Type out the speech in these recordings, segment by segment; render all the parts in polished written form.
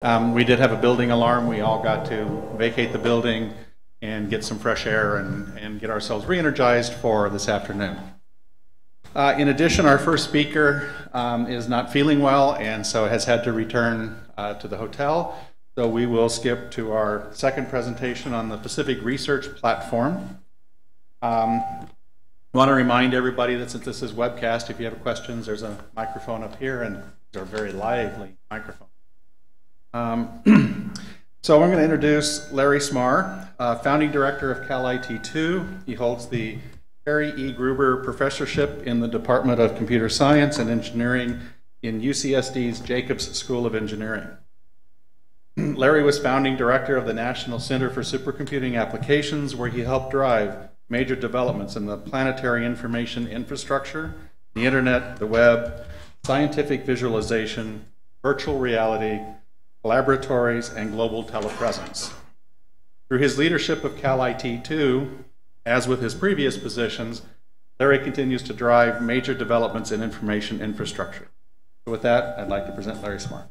We did have a building alarm. We all got to vacate the building and get some fresh air and get ourselves re-energized for this afternoon. In addition, our first speaker is not feeling well and so has had to return to the hotel. So we will skip to our second presentation on the Pacific Research Platform. I want to remind everybody that since this is webcast, if you have questions, there's a microphone up here, and these are very lively microphones. So I'm going to introduce Larry Smarr, founding director of Calit2. He holds the Harry E. Gruber Professorship in the Department of Computer Science and Engineering in UCSD's Jacobs School of Engineering. Larry was founding director of the National Center for Supercomputing Applications, where he helped drive major developments in the planetary information infrastructure, the internet, the web, scientific visualization, virtual reality, laboratories, and global telepresence. Through his leadership of Calit2, as with his previous positions, Larry continues to drive major developments in information infrastructure. So with that, I'd like to present Larry Smarr.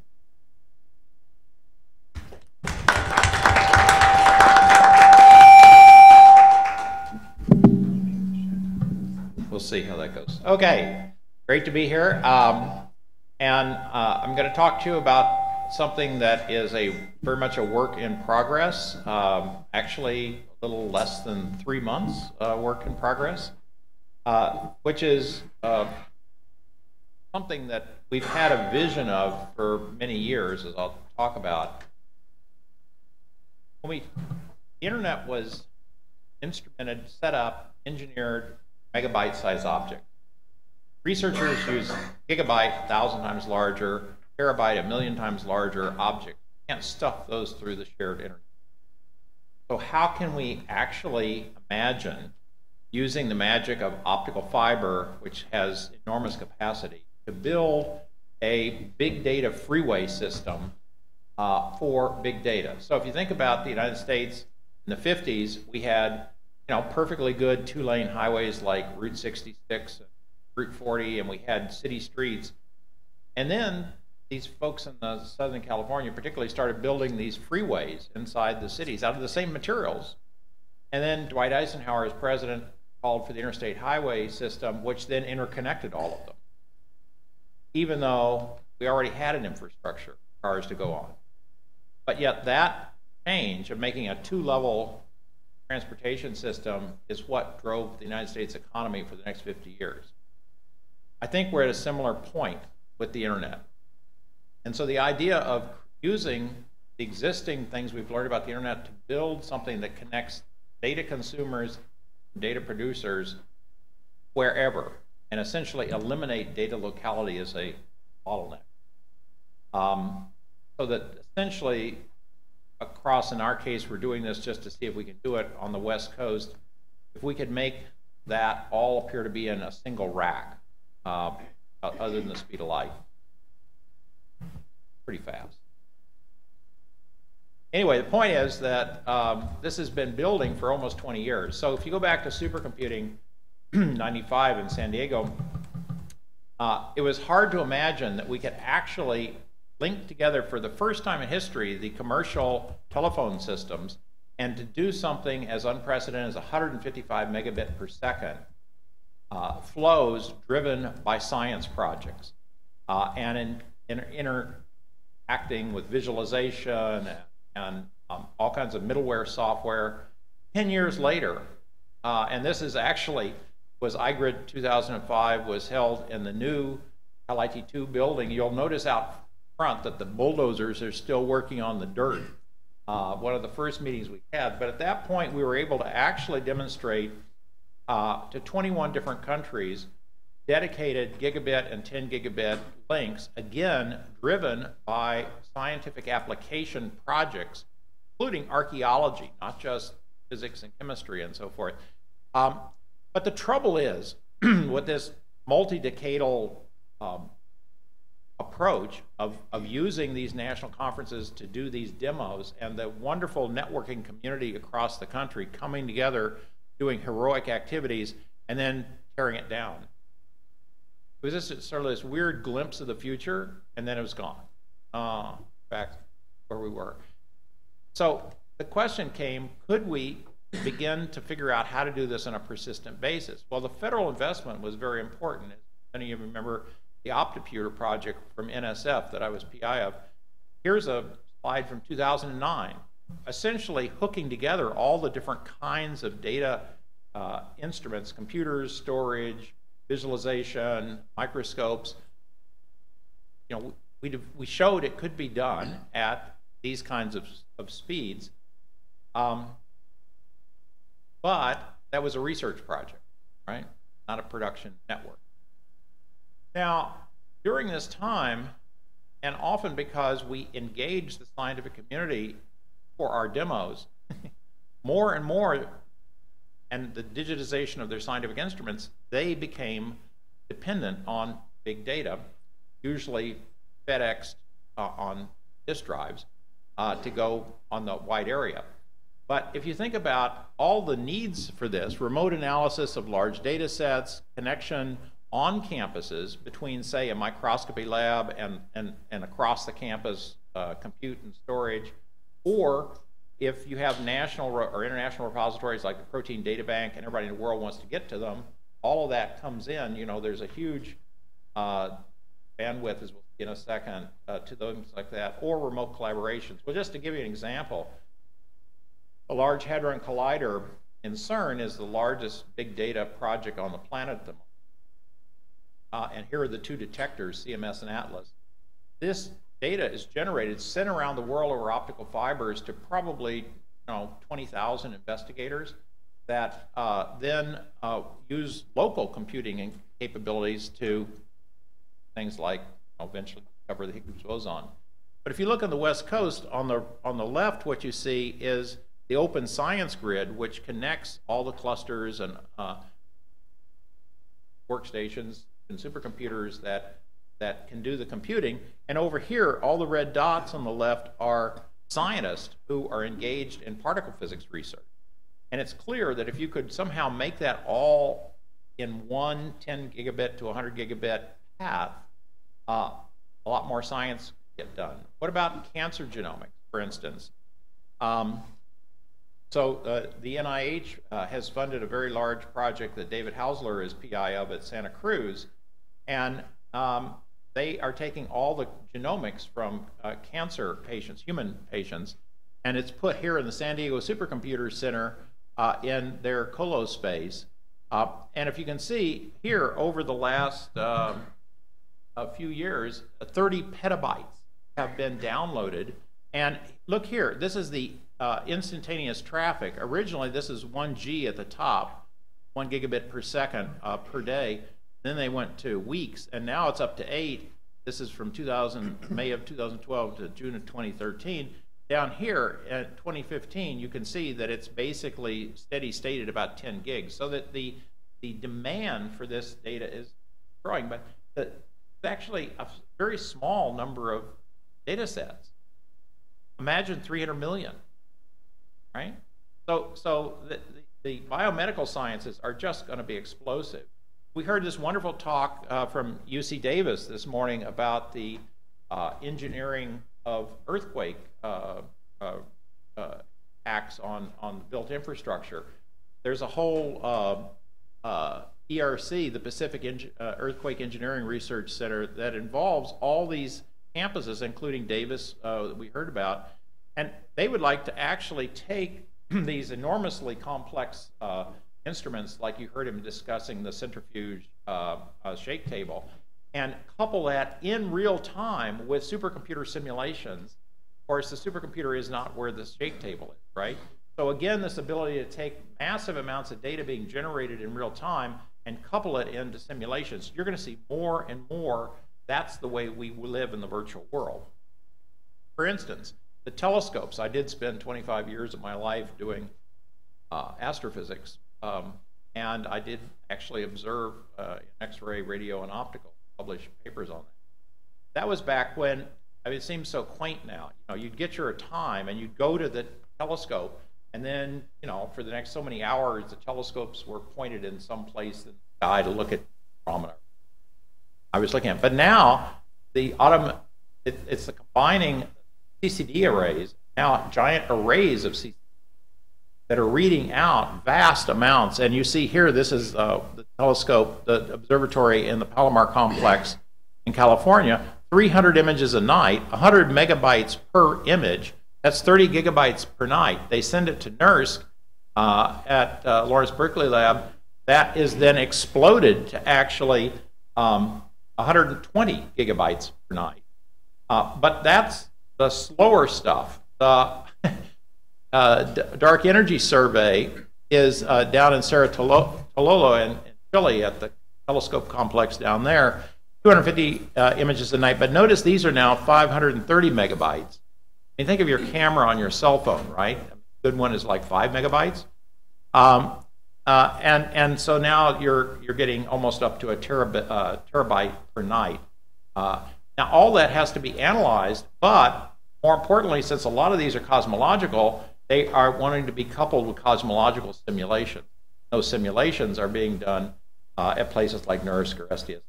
We'll see how that goes. Okay, great to be here. I'm going to talk to you about something that is very much a work in progress. Actually, a little less than 3 months work in progress, which is something that we've had a vision of for many years, as I'll talk about. The internet was instrumented, set up, engineered, megabyte-sized object. Researchers use gigabyte, 1,000 times larger, terabyte, 1,000,000 times larger object. You can't stuff those through the shared internet. So how can we actually imagine using the magic of optical fiber, which has enormous capacity, to build a big data freeway system for big data? So if you think about the United States in the 50s, we had perfectly good two-lane highways like Route 66 and Route 40, and we had city streets. And then these folks in Southern California particularly started building these freeways inside the cities out of the same materials. And then Dwight Eisenhower, as president, called for the interstate highway system, which then interconnected all of them, even though we already had an infrastructure for cars to go on. But yet that change of making a two-level transportation system is what drove the United States economy for the next 50 years. I think we're at a similar point with the internet. And so the idea of using the existing things we've learned about the internet to build something that connects data consumers, data producers, wherever, and essentially eliminate data locality as a bottleneck. So that essentially across, in our case, we're doing this just to see if we can do it on the West Coast. If we could make that all appear to be in a single rack, other than the speed of light. Pretty fast. Anyway, the point is that this has been building for almost 20 years. So if you go back to supercomputing 95 in San Diego, it was hard to imagine that we could actually link together for the first time in history the commercial telephone systems and to do something as unprecedented as 155 megabit per second flows driven by science projects and interacting with visualization and all kinds of middleware software. 10 years later, and this is actually was iGrid 2005, was held in the new Calit2 building. You'll notice out front that the bulldozers are still working on the dirt. One of the first meetings we had, but at that point we were able to actually demonstrate to 21 different countries dedicated gigabit and 10 gigabit links, again driven by scientific application projects, including archaeology, not just physics and chemistry and so forth. But the trouble is with this multi-decadal approach of using these national conferences to do these demos and the wonderful networking community across the country coming together, doing heroic activities, and then tearing it down. It was just sort of this weird glimpse of the future, and then it was gone. In fact, where we were. So the question came, could we begin to figure out how to do this on a persistent basis? Well, the federal investment was very important. As many of you remember the Optical project from NSF that I was PI of. Here's a slide from 2009, essentially hooking together all the different kinds of data instruments, computers, storage, visualization, microscopes. You know, we showed it could be done at these kinds of speeds, but that was a research project, right? Not a production network. Now, during this time, and often because we engage the scientific community for our demos, more and more, and the digitization of their scientific instruments, they became dependent on big data, usually FedExed on disk drives to go on the wide area. But if you think about all the needs for this, remote analysis of large data sets, connection on campuses between, say, a microscopy lab and across the campus compute and storage, or if you have national or international repositories like the Protein Data Bank and everybody in the world wants to get to them, all of that comes in. You know, there's a huge bandwidth, as we'll see in a second, to things like that, or remote collaborations. Well, just to give you an example, a Large Hadron Collider in CERN is the largest big data project on the planet at the moment. And here are the two detectors, CMS and Atlas. This data is generated, sent around the world over optical fibers to probably 20,000 investigators that then use local computing capabilities to things like eventually discover the Higgs boson. But if you look on the West Coast, on the left, what you see is the Open Science Grid, which connects all the clusters and workstations and supercomputers that can do the computing. And over here, all the red dots on the left are scientists who are engaged in particle physics research. And it's clear that if you could somehow make that all in one 10 gigabit to 100 gigabit path, a lot more science get done. What about cancer genomics, for instance? So the NIH has funded a very large project that David Hausler is PI of at Santa Cruz, and they are taking all the genomics from cancer patients, human patients, and it's put here in the San Diego Supercomputer Center in their Colo space. And if you can see here, over the last a few years, 30 petabytes have been downloaded. And look here, this is the instantaneous traffic. Originally, this is 1G at the top, 1 gigabit per second per day. Then they went to weeks, and now it's up to 8. This is from May of 2012 to June of 2013. Down here at 2015, you can see that it's basically steady state at about 10 gigs, so that the demand for this data is growing. But it's actually a very small number of data sets. Imagine 300 million, right? So the biomedical sciences are just going to be explosive. We heard this wonderful talk from UC Davis this morning about the engineering of earthquake acts on built infrastructure. There's a whole ERC, the Pacific Earthquake Engineering Research Center, that involves all these campuses, including Davis that we heard about, and they would like to actually take these enormously complex instruments, like you heard him discussing the centrifuge shake table, and couple that in real time with supercomputer simulations. Of course, the supercomputer is not where the shake table is, right? So again, this ability to take massive amounts of data being generated in real time and couple it into simulations, you're going to see more and more. That's the way we live in the virtual world. For instance, the telescopes. I did spend 25 years of my life doing astrophysics, and I did actually observe X-ray, radio, and optical, publish papers on that. That was back when, I mean, it seems so quaint now. You know, you'd get your time and you'd go to the telescope, and then, you know, for the next so many hours, the telescopes were pointed in some place in the sky to look at phenomena I was looking at. But now, it's the combining CCD arrays, now giant arrays of CCD that are reading out vast amounts. And you see here, this is the telescope, the observatory in the Palomar complex in California, 300 images a night, 100 megabytes per image. That's 30 gigabytes per night. They send it to NERSC at Lawrence Berkeley Lab. That is then exploded to actually 120 gigabytes per night. But that's the slower stuff. The dark energy survey is down in Cerro Tololo in Chile at the telescope complex down there, 250 images a night. But notice these are now 530 megabytes. I mean, think of your camera on your cell phone, right? A good one is like 5 megabytes. And so now you're getting almost up to a terabyte per night. Now all that has to be analyzed, but more importantly, since a lot of these are cosmological, they are wanting to be coupled with cosmological simulation. Those simulations are being done at places like NERSC or SDSC,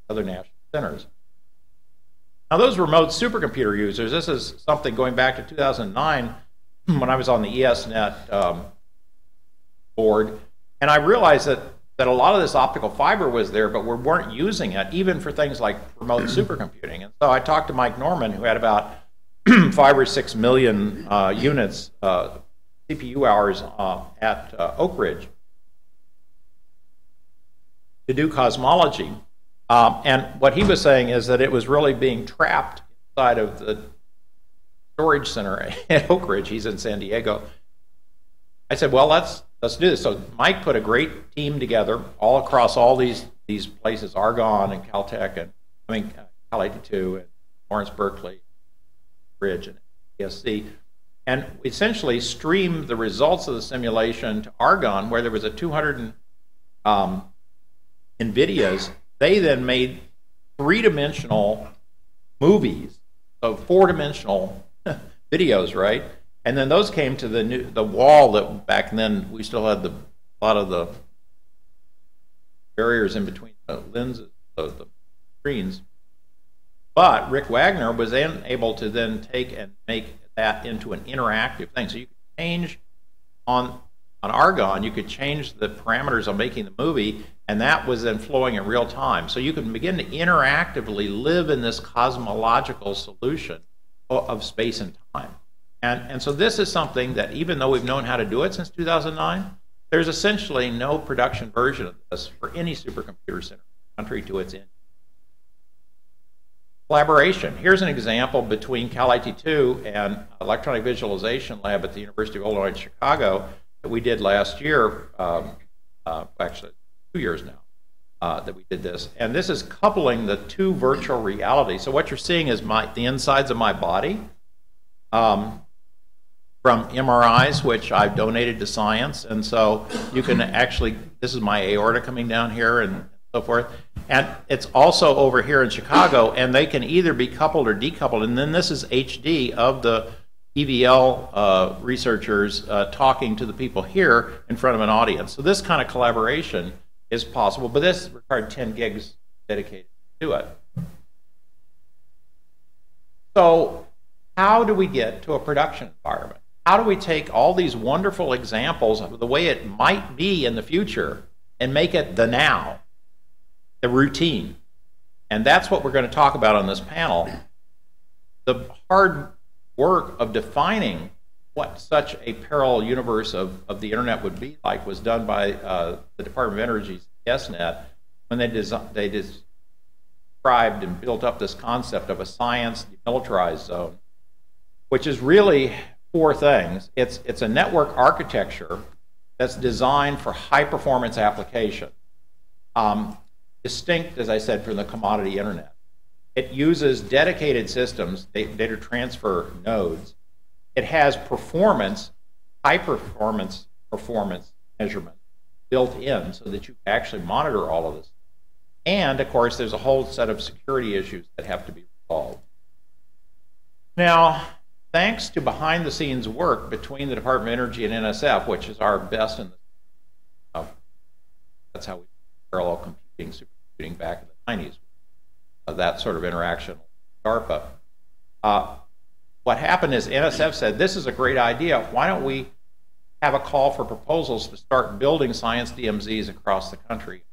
other national centers. Now those remote supercomputer users, this is something going back to 2009 when I was on the Esnet board, and I realized that a lot of this optical fiber was there, but we weren't using it even for things like remote supercomputing. And so I talked to Mike Norman, who had about 5 or 6 million units, CPU hours at Oak Ridge to do cosmology. And what he was saying is that it was really being trapped inside of the storage center at Oak Ridge. He's in San Diego. I said, well, let's do this. So Mike put a great team together all across all these places, Argonne and Caltech, and Calit2 and Lawrence Berkeley, Ridge and ESC, and essentially streamed the results of the simulation to Argonne, where there was a 200 NVIDIAs. They then made 3-dimensional movies, so 4-dimensional videos, right? And then those came to the wall that back then we still had a lot of the barriers in between the lenses, the screens. But Rick Wagner was then able to then take and make that into an interactive thing. So you could change on Argonne, you could change the parameters on making the movie, and that was then flowing in real time. So you can begin to interactively live in this cosmological solution of space and time. And so this is something that, even though we've known how to do it since 2009, there's essentially no production version of this for any supercomputer center, contrary to its end. Collaboration. Here's an example between Calit2 and Electronic Visualization Lab at the University of Illinois Chicago that we did last year, actually 2 years now, that we did this. And this is coupling the two virtual realities. So what you're seeing is the insides of my body from MRIs, which I've donated to science. And so you can actually, this is my aorta coming down here and so forth. And it's also over here in Chicago, and they can either be coupled or decoupled. And then this is HD of the EVL researchers talking to the people here in front of an audience. So this kind of collaboration is possible, but this required 10 gigs dedicated to it. So how do we get to a production environment? How do we take all these wonderful examples of the way it might be in the future and make it the now, the routine? And that's what we're going to talk about on this panel. The hard work of defining what such a parallel universe of the internet would be like was done by the Department of Energy's Esnet when they described and built up this concept of a science demilitarized zone, which is really 4 things. It's a network architecture that's designed for high performance application, distinct, as I said, from the commodity internet. It uses dedicated systems, data transfer nodes. It has performance, high performance measurement built in so that you can actually monitor all of this. And of course, there's a whole set of security issues that have to be resolved. Now, thanks to behind the scenes work between the Department of Energy and NSF, which is our best in the, that's how we parallel computing, supercomputing back in the 90s. That sort of interaction with DARPA. what happened is NSF said, this is a great idea. Why don't we have a call for proposals to start building science DMZs across the country?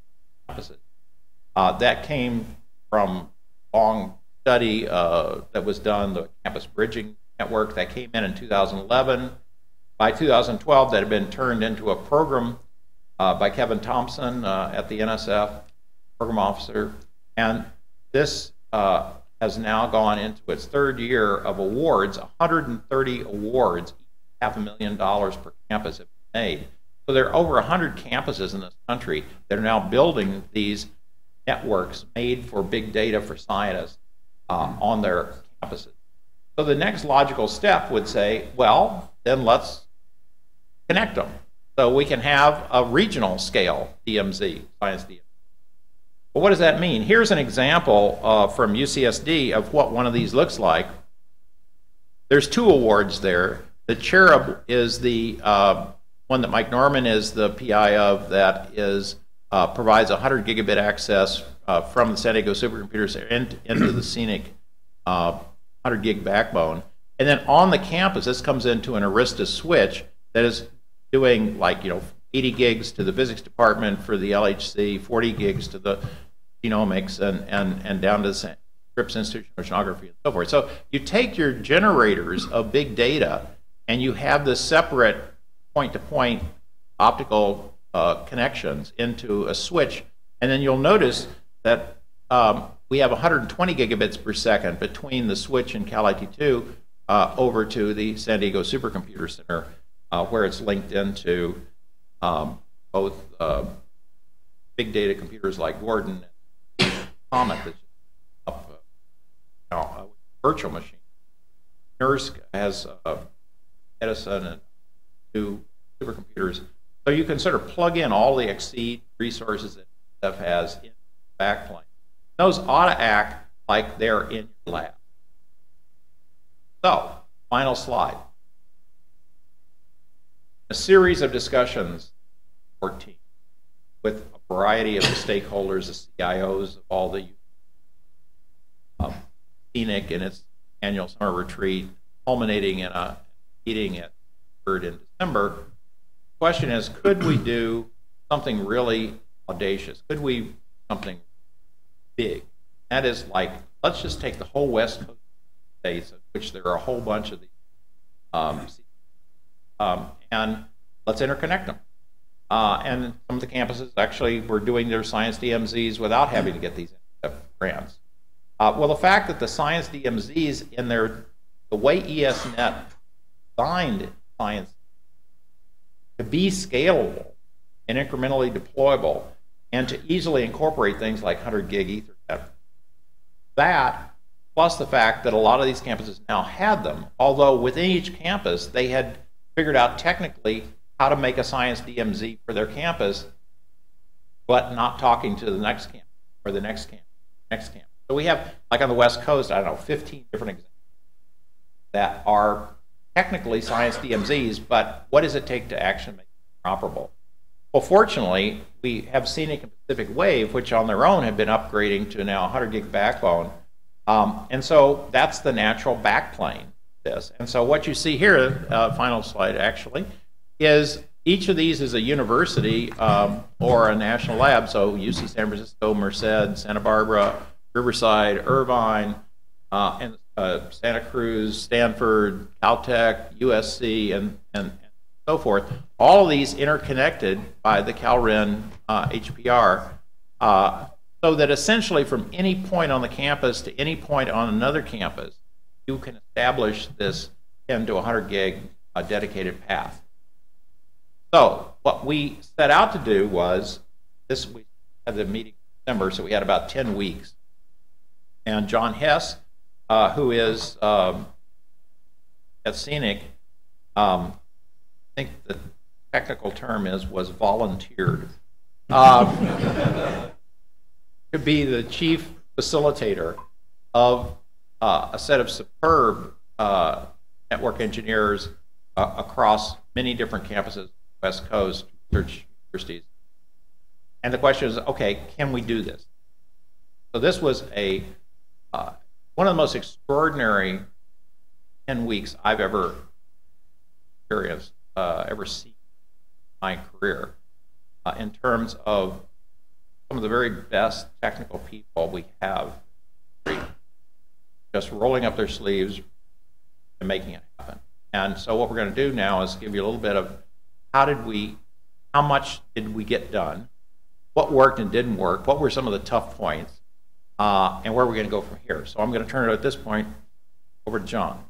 That came from a long study that was done, the campus bridging network that came in 2011. By 2012, that had been turned into a program by Kevin Thompson at the NSF, program officer. And this has now gone into its third year of awards, 130 awards, $500,000 per campus have been made. So there are over 100 campuses in this country that are now building these networks made for big data for scientists on their campuses. So the next logical step would say, well, then let's connect them. So we can have a regional scale DMZ, science DMZ. But what does that mean? Here's an example from UCSD of what one of these looks like. There's 2 awards there. The CHERUB is the one that Mike Norman is the PI of, that is provides 100 gigabit access from the San Diego Supercomputer Center into the CENIC 100 gig backbone. And then on the campus, this comes into an Arista switch that is doing, like, 80 gigs to the physics department for the LHC, 40 gigs to the Genomics, and down to the Scripps Institute of Oceanography and so forth. So you take your generators of big data and you have the separate point-to-point optical connections into a switch, and then you'll notice that we have 120 gigabits per second between the switch and Calit2 over to the San Diego Supercomputer Center, where it's linked into both big data computers like Gordon and Comet, that's up a virtual machine. NERSC has Edison and 2 supercomputers. So you can sort of plug in all the Exceed resources that stuff has in Backplane. Those ought to act like they're in your lab. So, final slide. A series of discussions, 14, with a variety of the stakeholders, the CIOs of all the CENIC in its annual summer retreat, culminating in a meeting at in December. The question is, could we do something really audacious? Could we do something big? That is, like, let's just take the whole West Coast states, of which there are a whole bunch of these, and let's interconnect them. And some of the campuses actually were doing their science DMZs without having to get these grants. Well, the fact that the science DMZs in the way Esnet designed science to be scalable and incrementally deployable and to easily incorporate things like 100 gig Ethernet, that plus the fact that a lot of these campuses now had them, although within each campus they had figured out technically how to make a science DMZ for their campus, but not talking to the next campus or the next campus. So we have, like on the West Coast, I don't know, 15 different examples that are technically science DMZs, but what does it take to actually make it interoperable? Well, fortunately, we have CENIC and Pacific Wave, which on their own have been upgrading to now 100 gig backbone. And so that's the natural backplane. And so what you see here, final slide actually, is each of these is a university or a national lab. So UC San Francisco, Merced, Santa Barbara, Riverside, Irvine, and Santa Cruz, Stanford, Caltech, USC, and so forth. All of these interconnected by the CalRen HPR, so that essentially from any point on the campus to any point on another campus, you can establish this 10 to 100 gig dedicated path. So what we set out to do was, we had the meeting in December, so we had about 10 weeks. And John Hess, who is at CENIC, I think the technical term was volunteered to be the chief facilitator of a set of superb network engineers across many different campuses, West Coast, research universities. And the question is, okay, can we do this? So this was one of the most extraordinary 10 weeks I've ever experienced, ever seen in my career, in terms of some of the very best technical people we have, just rolling up their sleeves and making it happen. And so what we're going to do now is give you a little bit of how much did we get done, what worked and didn't work, what were some of the tough points, and where we're going to go from here. So I'm going to turn it at this point over to John.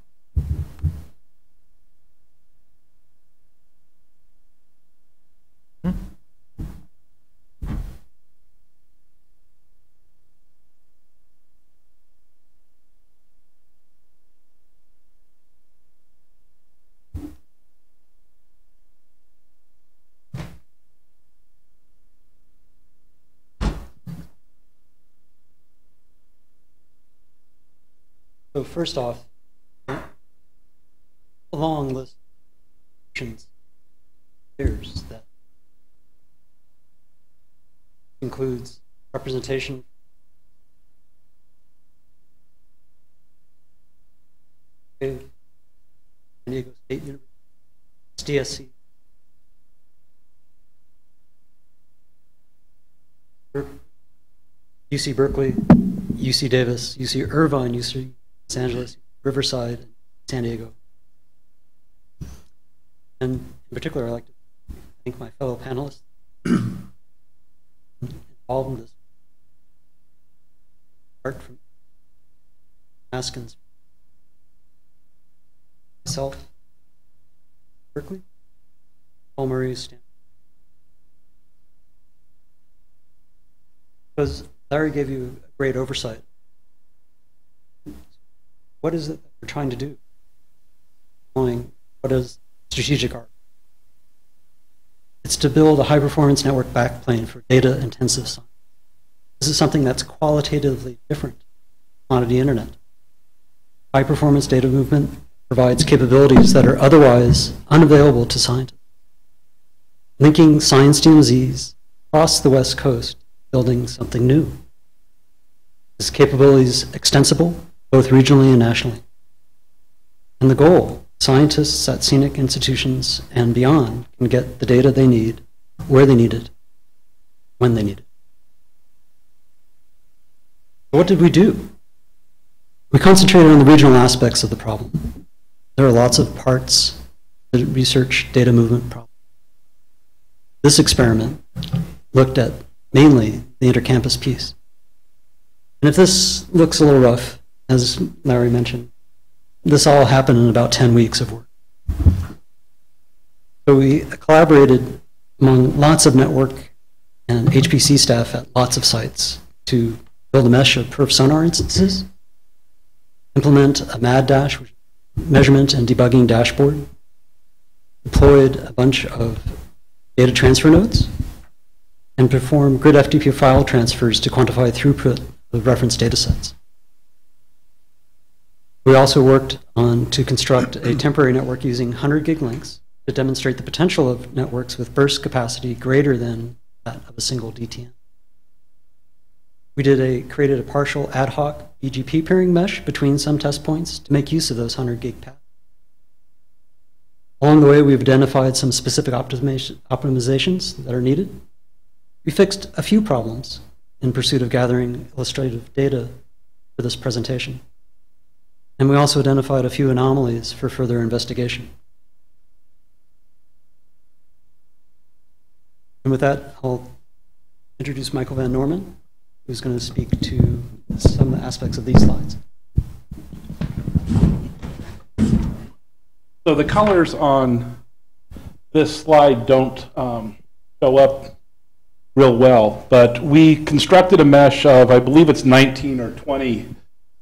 So first off, a long list of options that includes representation, San Diego State University, SDSC, UC Berkeley, UC Davis, UC Irvine, UC Los Angeles, Riverside, San Diego. And in particular, I'd like to thank my fellow panelists involved in this. Art from Askins, myself, Berkeley, Paul Murray, Stanford. Because Larry gave you a great oversight. What is it that we're trying to do? What is strategic arc? It's to build a high-performance network backplane for data-intensive science. This is something that's qualitatively different on the internet. High-performance data movement provides capabilities that are otherwise unavailable to scientists. Linking science DMZs across the West Coast, building something new. This capability is extensible, both regionally and nationally. And the goal, scientists at CENIC institutions and beyond can get the data they need, where they need it, when they need it. But what did we do? We concentrated on the regional aspects of the problem. There are lots of parts that research data movement problem. This experiment looked at mainly the intercampus piece. And if this looks a little rough, as Larry mentioned, this all happened in about 10 weeks of work. So we collaborated among lots of network and HPC staff at lots of sites to build a mesh of perf sonar instances, implement a MaDDash, which is measurement and debugging dashboard, deployed a bunch of data transfer nodes, and perform GridFTP file transfers to quantify throughput of reference datasets. We also worked on to construct a temporary network using 100 gig links to demonstrate the potential of networks with burst capacity greater than that of a single DTN. We created a partial ad hoc BGP peering mesh between some test points to make use of those 100 gig paths. Along the way, we've identified some specific optimizations that are needed. We fixed a few problems in pursuit of gathering illustrative data for this presentation. And we also identified a few anomalies for further investigation. And with that, I'll introduce Michael Van Norman, who's going to speak to some aspects of these slides. So the colors on this slide don't show up real well, but we constructed a mesh of, I believe it's 19 or 20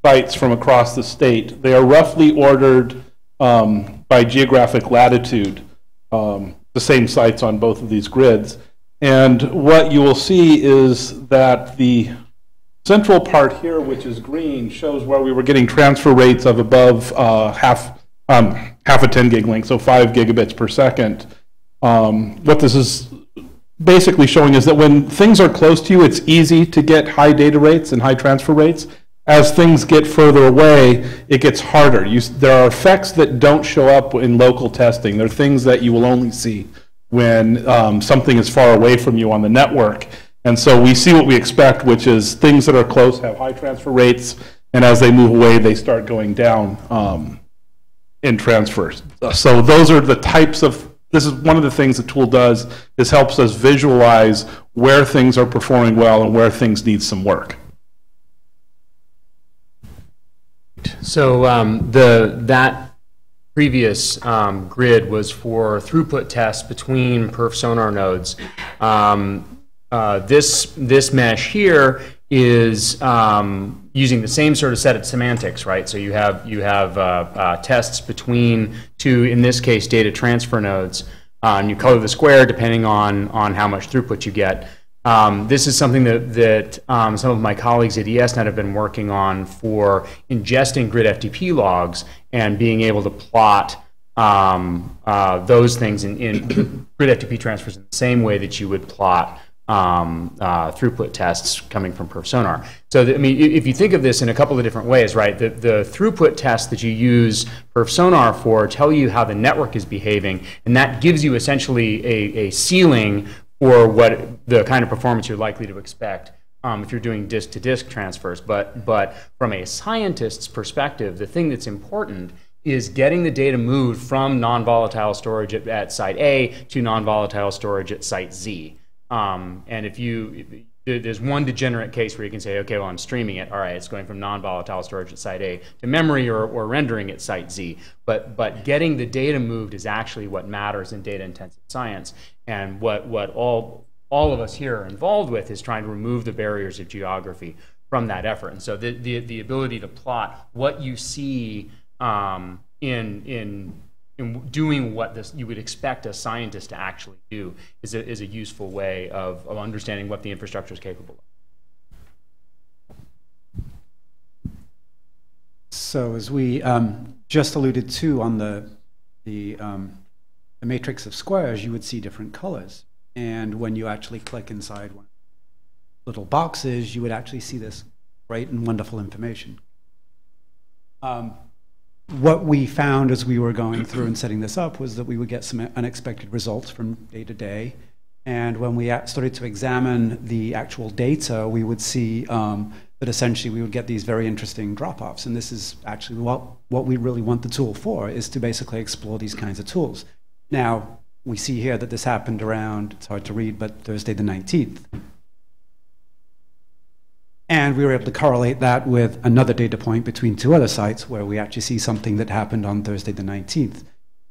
sites from across the state. They are roughly ordered by geographic latitude, the same sites on both of these grids. And what you will see is that the central part here, which is green, shows where we were getting transfer rates of above half a 10 gig link, so 5 gigabits per second. What this is basically showing is that when things are close to you, it's easy to get high data rates and high transfer rates. As things get further away, it gets harder. There are effects that don't show up in local testing. There are things that you will only see when something is far away from you on the network. And so we see what we expect, which is things that are close have high transfer rates, and as they move away, they start going down in transfers. So those are the types of, this is one of the things the tool does, is helps us visualize where things are performing well and where things need some work. So that previous grid was for throughput tests between perf sonar nodes. This mesh here is using the same sort of set of semantics, right? So you have tests between two, in this case, data transfer nodes, and you color the square depending on how much throughput you get. This is something that some of my colleagues at Esnet have been working on for ingesting GridFTP logs and being able to plot those things in GridFTP transfers in the same way that you would plot throughput tests coming from perf sonar. So I mean, if you think of this in a couple of different ways, right? The throughput tests that you use perf sonar for tell you how the network is behaving, and that gives you essentially a ceiling for what the kind of performance you're likely to expect if you're doing disk-to-disk transfers. But from a scientist's perspective, the thing that's important is getting the data moved from non-volatile storage at site A to non-volatile storage at site Z. And there's one degenerate case where you can say, okay, well, I'm streaming it. All right, it's going from non-volatile storage at site A to memory or rendering at site Z. But getting the data moved is actually what matters in data-intensive science. And what all of us here are involved with is trying to remove the barriers of geography from that effort. And so the ability to plot what you see in doing what you would expect a scientist to actually do is a useful way of understanding what the infrastructure is capable of. So as we just alluded to on the matrix of squares, you would see different colors. And when you actually click inside one of the little boxes, you would actually see this great and wonderful information. What we found as we were going through and setting this up was that we would get some unexpected results from day to day. And when we started to examine the actual data, we would see that essentially we would get these very interesting drop-offs. And this is actually what we really want the tool for, is to basically explore these kinds of tools. Now, we see here that this happened around, it's hard to read, but Thursday the 19th. And we were able to correlate that with another data point between two other sites where we actually see something that happened on Thursday the 19th.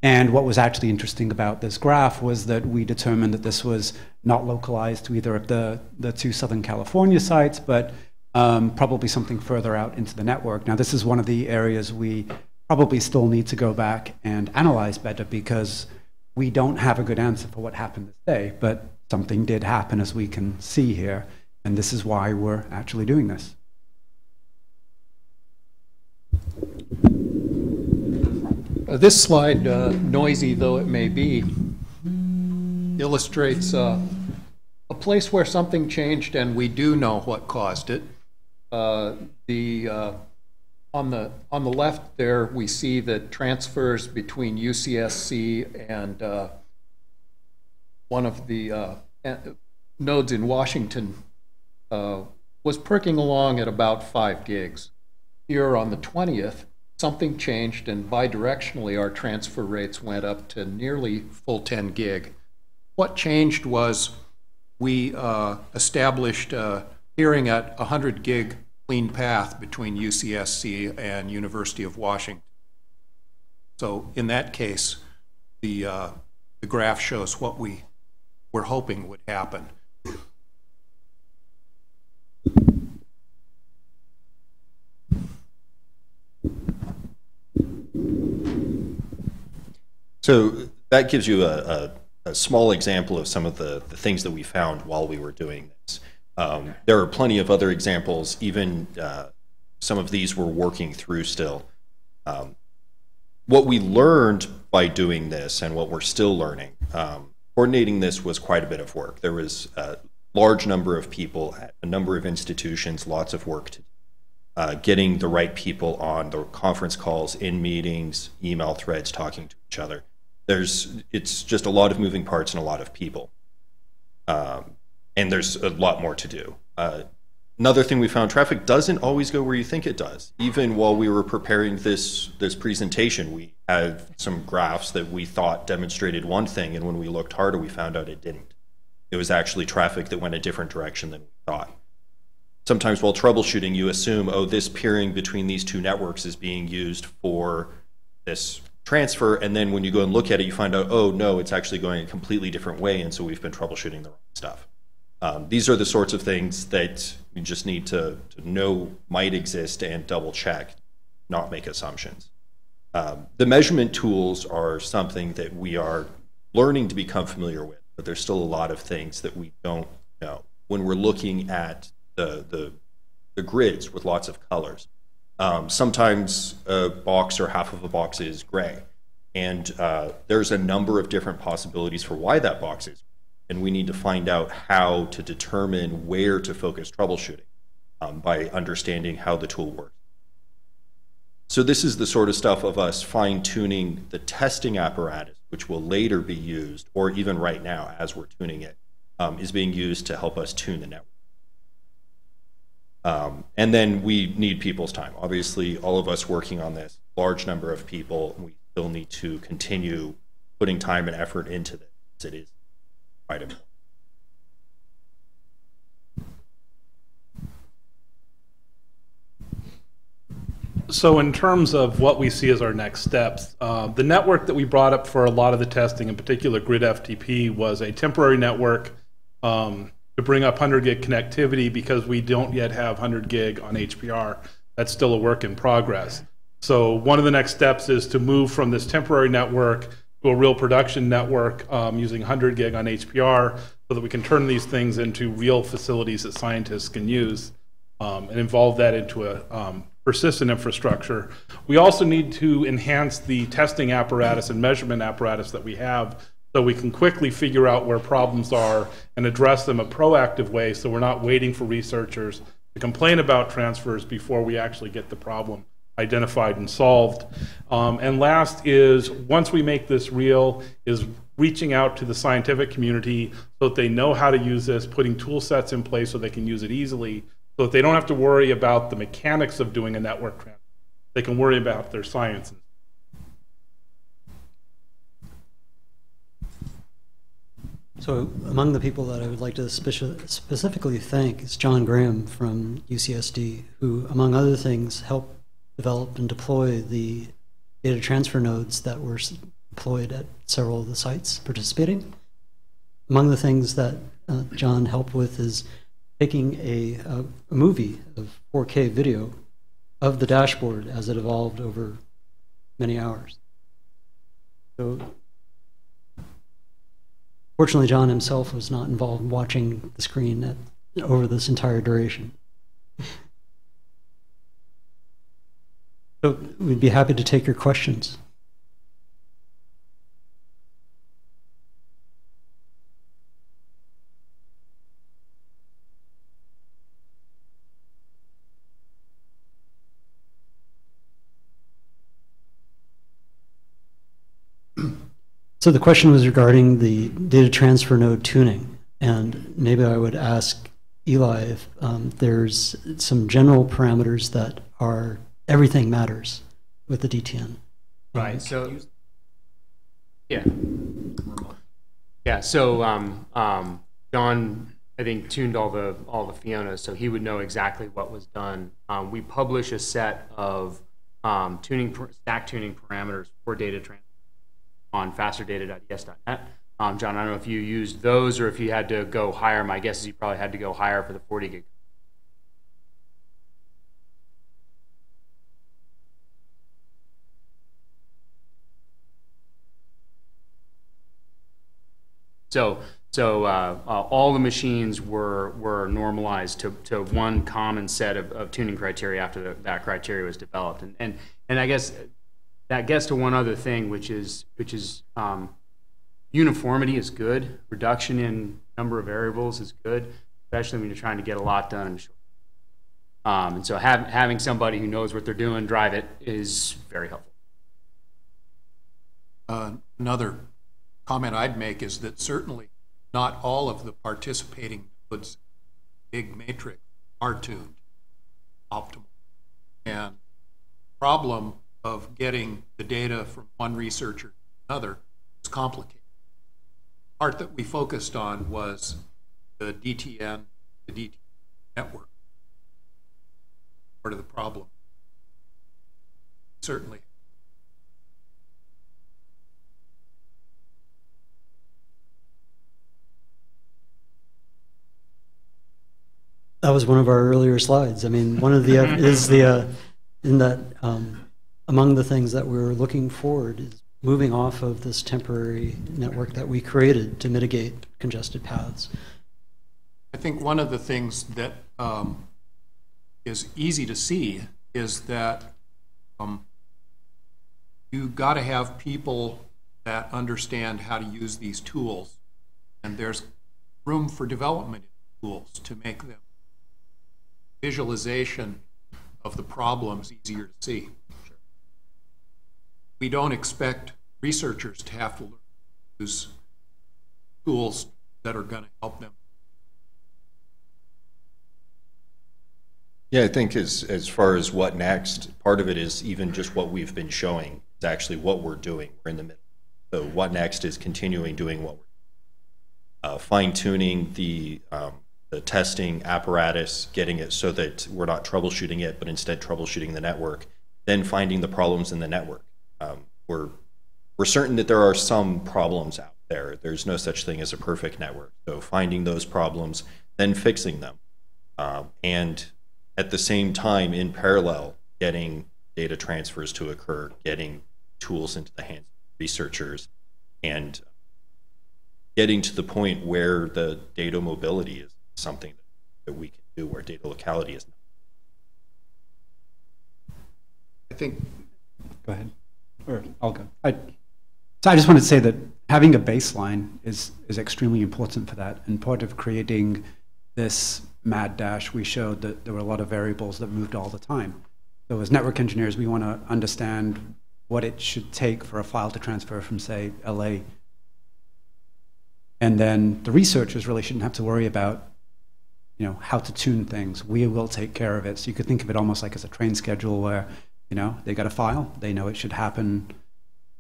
And what was actually interesting about this graph was that we determined that this was not localized to either of the two Southern California sites, but probably something further out into the network. Now, this is one of the areas we probably still need to go back and analyze better, because we don't have a good answer for what happened this day, but something did happen, as we can see here. And this is why we're actually doing this. This slide, noisy though it may be, illustrates a place where something changed and we do know what caused it. On the left there, we see that transfers between UCSC and one of the nodes in Washington was perking along at about 5 gigs. Here on the 20th, something changed, and bidirectionally our transfer rates went up to nearly full 10 gig. What changed was we established hearing at 100 gig clean path between UCSC and University of Washington. So in that case, the graph shows what we were hoping would happen. So that gives you a small example of some of the things that we found while we were doing this. There are plenty of other examples, even some of these we're working through still. What we learned by doing this, and what we're still learning, coordinating this was quite a bit of work. There was a large number of people at a number of institutions, lots of work to do. getting the right people on the conference calls, in meetings, email threads, talking to each other. It's just a lot of moving parts and a lot of people. And there's a lot more to do. Another thing we found, traffic doesn't always go where you think it does. Even while we were preparing this presentation, we had some graphs that we thought demonstrated one thing, and when we looked harder, we found out it didn't. It was actually traffic that went a different direction than we thought. Sometimes while troubleshooting, you assume, oh, this peering between these two networks is being used for this transfer, and then when you go and look at it, you find out, oh, no, it's actually going a completely different way, and so we've been troubleshooting the wrong stuff. These are the sorts of things that we just need to know might exist and double check, not make assumptions. The measurement tools are something that we are learning to become familiar with, but there's still a lot of things that we don't know. When we're looking at the grids with lots of colors, sometimes a box or half of a box is gray, and there's a number of different possibilities for why that box is. And we need to find out how to determine where to focus troubleshooting by understanding how the tool works. So this is the sort of stuff of us fine-tuning the testing apparatus, which will later be used, or even right now as we're tuning it, is being used to help us tune the network. And then we need people's time. Obviously, all of us working on this, large number of people, we still need to continue putting time and effort into this. It is quite important. So in terms of what we see as our next steps, the network that we brought up for a lot of the testing, in particular GridFTP, was a temporary network to bring up 100 gig connectivity because we don't yet have 100 gig on HPR. That's still a work in progress. So one of the next steps is to move from this temporary network to a real production network using 100 gig on HPR so that we can turn these things into real facilities that scientists can use and involve that into a persistent infrastructure. We also need to enhance the testing apparatus and measurement apparatus that we have so we can quickly figure out where problems are and address them a proactive way so we're not waiting for researchers to complain about transfers before we actually get the problem identified and solved. And last is, once we make this real, is reaching out to the scientific community so that they know how to use this, putting tool sets in place so they can use it easily, so that they don't have to worry about the mechanics of doing a network transfer. They can worry about their science. So among the people that I would like to specifically thank is John Graham from UCSD, who, among other things, helped develop and deploy the data transfer nodes that were deployed at several of the sites participating. Among the things that John helped with is taking a movie of 4K video of the dashboard as it evolved over many hours. So fortunately, John himself was not involved in watching the screen over this entire duration. So we'd be happy to take your questions. So the question was regarding the data transfer node tuning, and maybe I would ask Eli if there's some general parameters that are everything matters with the DTN. Right. So yeah. So John, I think, tuned all the Fionas, so he would know exactly what was done. We publish a set of stack tuning parameters for data transfer on fasterdata.es.net. John, I don't know if you used those or if you had to go higher. My guess is you probably had to go higher for the 40 gig. So all the machines were normalized to one common set of tuning criteria after that criteria was developed. And I guess that gets to one other thing, which is uniformity is good. Reduction in number of variables is good, especially when you're trying to get a lot done in short. And so having somebody who knows what they're doing drive it is very helpful. Another comment I'd make is that certainly not all of the participating nodes, big matrix, are tuned optimal. And the problem of getting the data from one researcher to another is complicated. The part that we focused on was the DTN, the DTN network. Part of the problem. Certainly. That was one of our earlier slides. I mean, one of the is the in that among the things that we're looking forward is moving off of this temporary network that we created to mitigate congested paths. I think one of the things that is easy to see is that you got to have people that understand how to use these tools, and there's room for development in tools to make them visualization of the problems easier to see. Sure. We don't expect researchers to have to learn to use tools that are going to help them. Yeah, I think as far as what next, part of it is even just what we've been showing. It's actually what we're doing. We're in the middle. So what next is continuing doing what we're doing. Fine-tuning the testing apparatus, getting it so that we're not troubleshooting it, but instead troubleshooting the network, then finding the problems in the network. We're certain that there are some problems out there. There's no such thing as a perfect network. So finding those problems, then fixing them. And at the same time, in parallel, getting data transfers to occur, getting tools into the hands of researchers, and getting to the point where the data mobility is something that we can do, where data locality is not. I think. Go ahead. Or I'll go. So I just wanted to say that having a baseline is extremely important for that. And part of creating this MaDDash, we showed that there were a lot of variables that moved all the time. So as network engineers, we want to understand what it should take for a file to transfer from, say, LA. And then the researchers really shouldn't have to worry about, you know, how to tune things. We will take care of it. So you could think of it almost like as a train schedule where, you know, they got a file, they know it should happen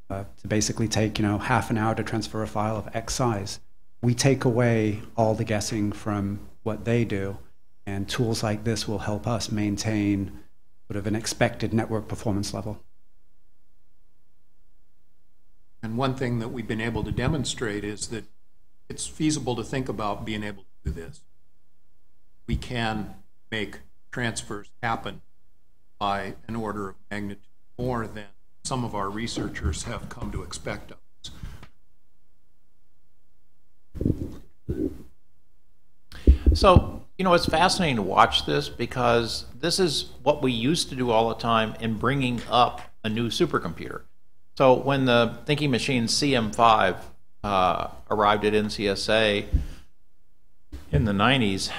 to basically take, you know, half an hour to transfer a file of X size. We take away all the guessing from what they do, and tools like this will help us maintain sort of an expected network performance level. And one thing that we've been able to demonstrate is that it's feasible to think about being able to do this. We can make transfers happen by an order of magnitude more than some of our researchers have come to expect of us. So, you know, it's fascinating to watch this because this is what we used to do all the time in bringing up a new supercomputer. So when the Thinking Machine CM5 arrived at NCSA in the 90s,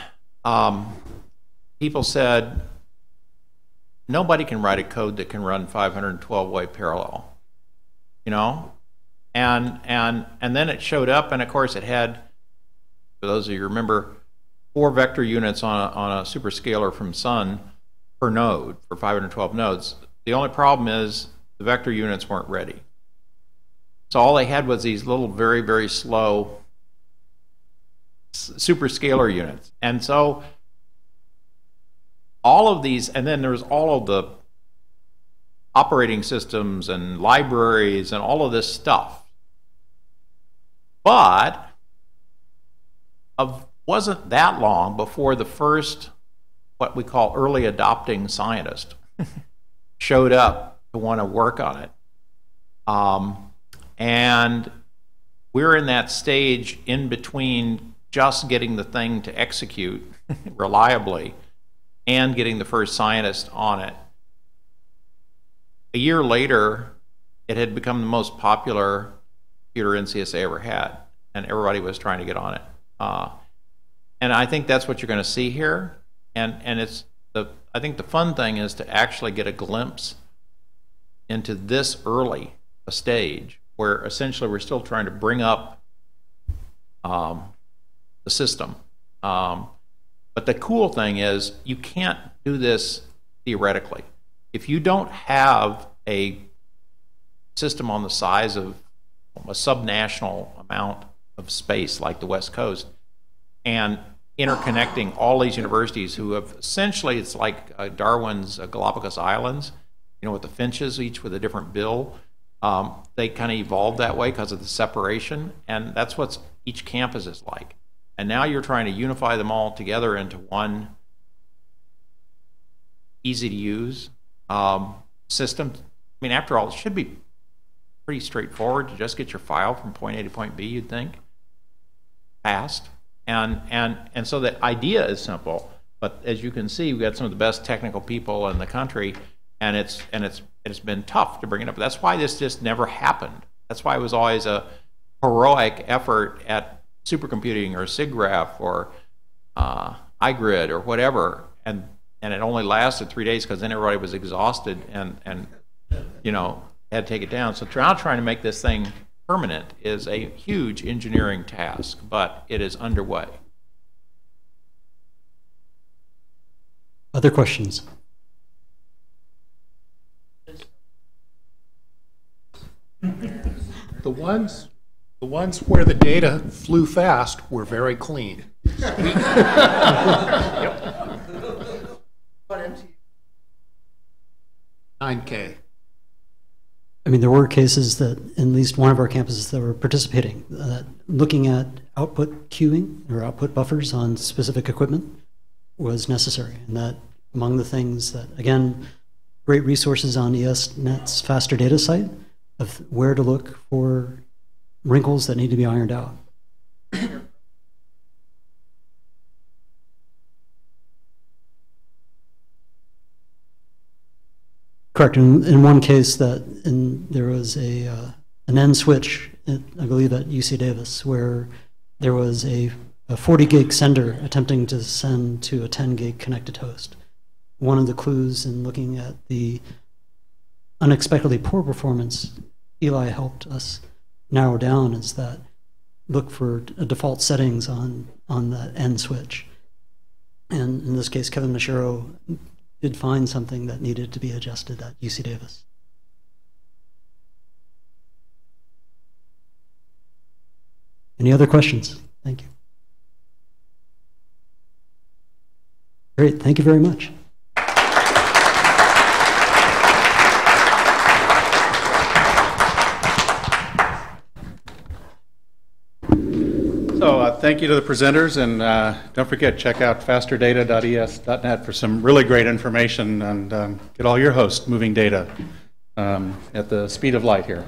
people said, nobody can write a code that can run 512-way parallel, you know? And then it showed up, and of course it had, for those of you who remember, 4 vector units on a superscalar from Sun per node for 512 nodes. The only problem is the vector units weren't ready. So all they had was these little very, very slow superscalar units. And so all of these, and then there's all of the operating systems and libraries and all of this stuff. But wasn't that long before the first, what we call early adopting scientist showed up to want to work on it. And we're in that stage in between just getting the thing to execute reliably and getting the first scientist on it. A year later, it had become the most popular computer NCSA ever had, and everybody was trying to get on it. And I think that's what you're going to see here. And it's I think the fun thing is to actually get a glimpse into this early a stage where essentially we're still trying to bring up the system. But the cool thing is you can't do this theoretically. If you don't have a system on the size of a subnational amount of space like the West Coast and interconnecting all these universities who have essentially, it's like Darwin's Galapagos Islands, you know, with the finches, each with a different bill. They kind of evolved that way because of the separation, and that's what each campus is like. And now you're trying to unify them all together into one easy-to-use system. I mean, after all, it should be pretty straightforward to just get your file from point A to point B, you'd think, fast. And so the idea is simple, but as you can see, we've got some of the best technical people in the country, and it's been tough to bring it up. That's why this just never happened. That's why it was always a heroic effort at supercomputing or SIGGRAPH or iGrid or whatever, and it only lasted 3 days because then everybody was exhausted and you know, had to take it down. So now trying to make this thing permanent is a huge engineering task, but it is underway. Other questions? The ones where the data flew fast were very clean. Yep. 9K. I mean, there were cases that in at least one of our campuses that were participating, looking at output queuing or output buffers on specific equipment was necessary. And that among the things that, again, great resources on Esnet's faster data site of where to look for wrinkles that need to be ironed out. Correct. In one case, there was an N switch, I believe at UC Davis, where there was a 40 gig sender attempting to send to a 10 gig connected host. One of the clues in looking at the unexpectedly poor performance Eli helped us narrow down is that look for default settings on that N switch. And in this case, Kevin Machero did find something that needed to be adjusted at UC Davis. Any other questions? Thank you. Great, thank you very much. So thank you to the presenters, and don't forget, check out fasterdata.es.net for some really great information, and get all your hosts moving data at the speed of light here.